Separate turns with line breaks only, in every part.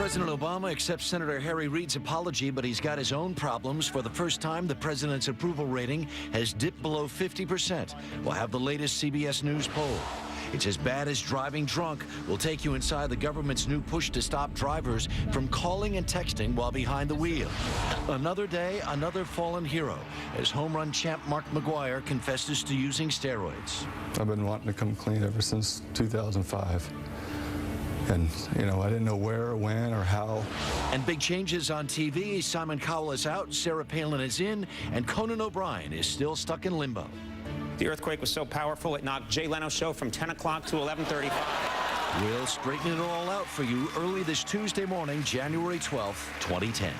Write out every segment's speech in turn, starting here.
President Obama accepts Senator Harry Reid's apology, but he's got his own problems. For the first time, the president's approval rating has dipped below 50%. We'll have the latest CBS News poll. It's as bad as driving drunk. We'll take you inside the government's new push to stop drivers from calling and texting while behind the wheel. Another day, another fallen hero, as home run champ Mark McGwire confesses to using steroids.
I've been wanting to come clean ever since 2005. And, you know, I didn't know where or when or how.
And big changes on TV. Simon Cowell is out, Sarah Palin is in, and Conan O'Brien is still stuck in limbo.
The earthquake was so powerful it knocked Jay Leno's show from 10 o'clock to 11:35.
We'll straighten it all out for you early this Tuesday morning, January 12th, 2010.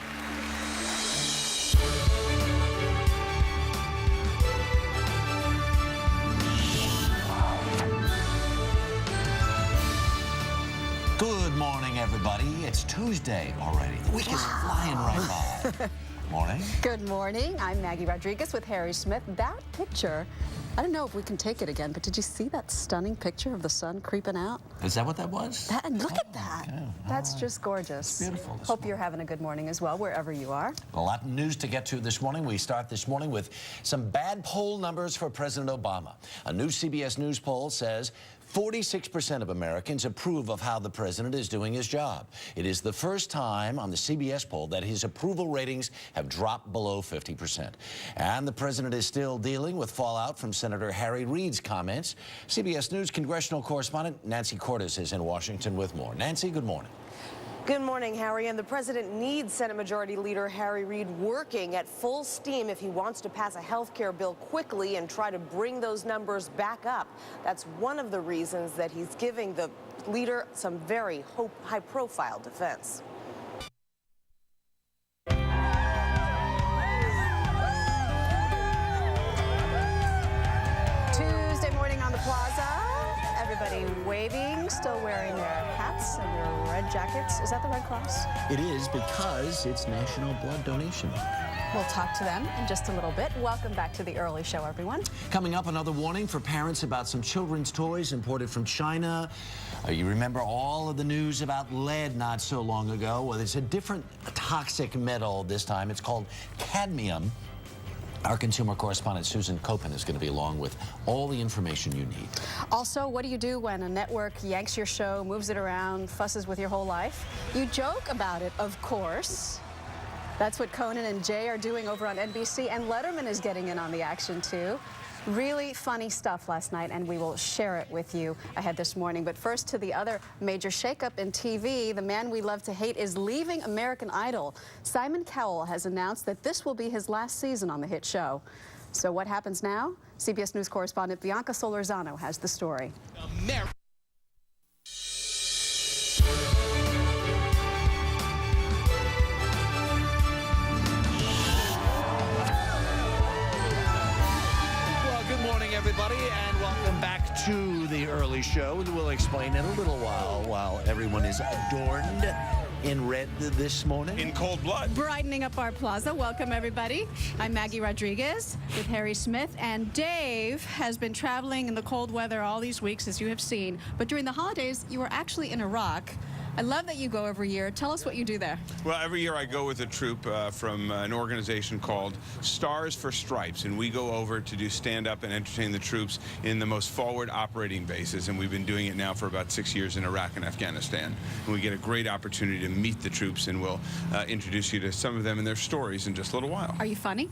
Good morning, everybody. It's Tuesday already. The week is flying right by. Morning.
Good morning. I'm Maggie Rodriguez with Harry Smith. That picture, I don't know if we can take it again, but did you see that stunning picture of the sun creeping out?
Is that what that was?
Look at that.
Okay.
That's just gorgeous.
It's beautiful.
Hope you're having a good morning as well, wherever you are.
A lot of news to get to this morning. We start this morning with some bad poll numbers for President Obama. A new CBS News poll says 46% of Americans approve of how the president is doing his job. It is the first time on the CBS poll that his approval ratings have dropped below 50%. And the president is still dealing with fallout from Senator Harry Reid's comments. CBS News congressional correspondent Nancy Cordes is in Washington with more. Nancy, good morning.
Good morning, Harry. And the president needs Senate Majority Leader Harry Reid working at full steam if he wants to pass a health care bill quickly and try to bring those numbers back up. That's one of the reasons that he's giving the leader some very high-profile defense. Tuesday morning on the plaza. Everybody waving, still wearing their hats and their red jackets. Is that the Red Cross?
It is because it's National Blood Donation Month.
We'll talk to them in just a little bit. Welcome back to the early show, everyone.
Coming up, another warning for parents about some children's toys imported from China. You remember all of the news about lead not so long ago. Well, it's a different toxic metal this time. It's called cadmium. Our consumer correspondent Susan Copen is going to be along with all the information you need.
Also, what do you do when a network yanks your show, moves it around, fusses with your whole life? You joke about it, of course. That's what Conan and Jay are doing over on NBC, and Letterman is getting in on the action, too. Really funny stuff last night, and we will share it with you ahead this morning. But first, to the other major shakeup in TV. The man we love to hate is leaving American Idol. Simon Cowell has announced that this will be his last season on the hit show. So what happens now? CBS News correspondent Bianca Solorzano has the story.
Everybody, and welcome back to the early show. We'll explain in a little while everyone is adorned in red this morning.
In cold blood.
Brightening up our plaza. Welcome, everybody. I'm Maggie Rodriguez with Harry Smith, and Dave has been traveling in the cold weather all these weeks, as you have seen. But during the holidays, you were actually in Iraq. I love that you go every year. Tell us what you do there.
Well, every year I go with a troop from an organization called Stars for Stripes, and we go over to do stand-up and entertain the troops in the most forward operating bases, and we've been doing it now for about 6 years in Iraq and Afghanistan. And we get a great opportunity to meet the troops, and we'll introduce you to some of them and their stories in just a little while.
Are you funny?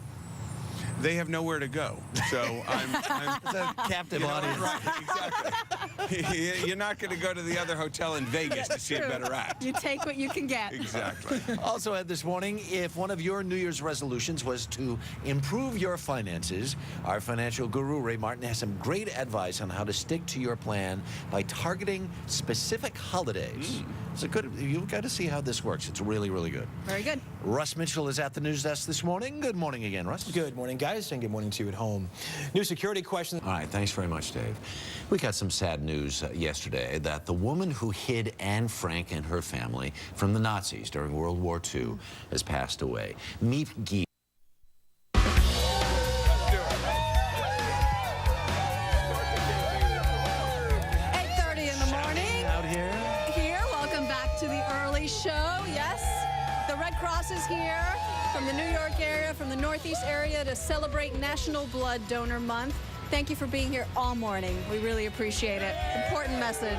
They have nowhere to go, so I'm
the captive audience.
Right, exactly. You're not going to go to the other hotel in Vegas to see a better act.
You take what you can get.
Exactly.
Also, Ed, this morning, if one of your New Year's resolutions was to improve your finances, our financial guru, Ray Martin, has some great advice on how to stick to your plan by targeting specific holidays. So you've got to see how this works. It's really, really good.
Very good.
Russ Mitchell is at the news desk this morning. Good morning again, Russ.
Good morning, guys, and good morning to you at home. New security questions.
All right, thanks very much, Dave. We got some sad news yesterday that the woman who hid Anne Frank and her family from the Nazis during World War II has passed away. Meet Guy.
8:30 in the morning.
Out here.
Welcome back to the early Harry's show. Yes, the Red Cross is here from the New York area, from the Northeast area to celebrate National Blood Donor Month. Thank you for being here all morning. We really appreciate it. Important message.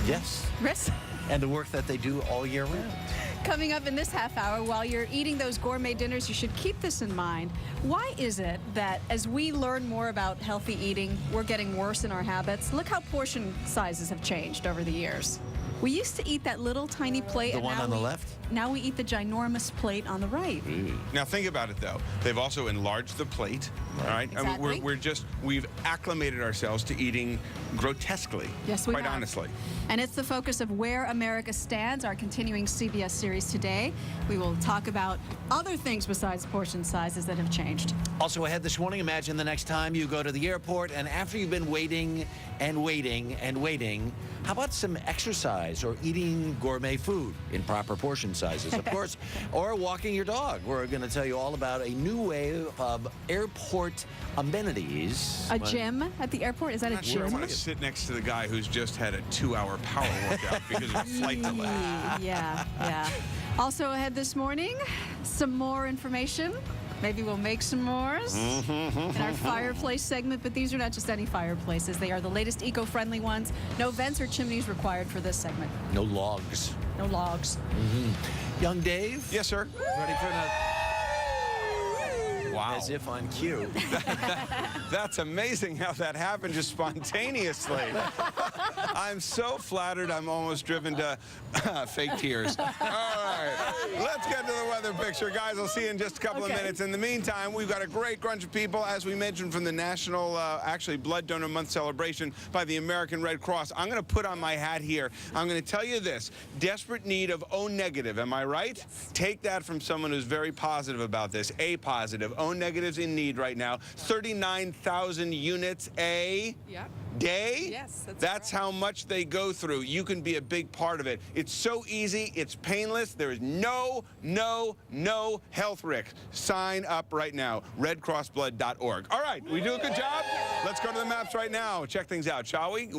Yes.
Chris?
And the work that they do all year round.
Coming up in this half hour, while you're eating those gourmet dinners, you should keep this in mind. Why is it that as we learn more about healthy eating, we're getting worse in our habits? Look how portion sizes have changed over the years. We used to eat that little tiny plate.
The one on the left?
Now we eat the ginormous plate on the right.
Now think about it though. They've also enlarged the plate, all right?
Exactly.
I mean, we've acclimated ourselves to eating grotesquely.
Yes, we
quite
have.
honestly.
And it's the focus of Where America Stands, our continuing CBS series today. We will talk about other things besides portion sizes that have changed.
Also ahead this morning, imagine the next time you go to the airport and after you've been waiting and waiting and waiting, how about some exercise or eating gourmet food in proper portion sizes, of course, or walking your dog. We're going to tell you all about a new way of airport amenities.
A gym at the airport? Is that a
Not sure I
gym?
want to sit next to the guy who's just had a 2-hour power workout because of a flight delay.
Yeah. Also ahead this morning, some more information. Maybe we'll make some s'mores in our fireplace segment, but these are not just any fireplaces. They are the latest eco-friendly ones. No vents or chimneys required for this segment.
No logs.
No logs.
Young Dave?
Yes, sir.
Ready for the...
Wow.
As if on cue.
That's amazing how that happened just spontaneously. I'm so flattered I'm almost driven to fake tears. All right, let's get to the weather picture. Guys, I'll see you in just a couple of minutes. In the meantime, we've got a great bunch of people, as we mentioned, from the National, Blood Donor Month celebration by the American Red Cross. I'm going to put on my hat here. I'm going to tell you this. Desperate need of O negative, am I right? Yes. Take that from someone who's very positive about this. A positive. O negatives in need right now. 39,000 units a day? Yes, that's how much they go through. You can be a big part of it. It's so easy. It's painless. There is no health risk. Sign up right now. redcrossblood.org. All right, we do a good job. Let's go to the maps right now. Check things out, shall we?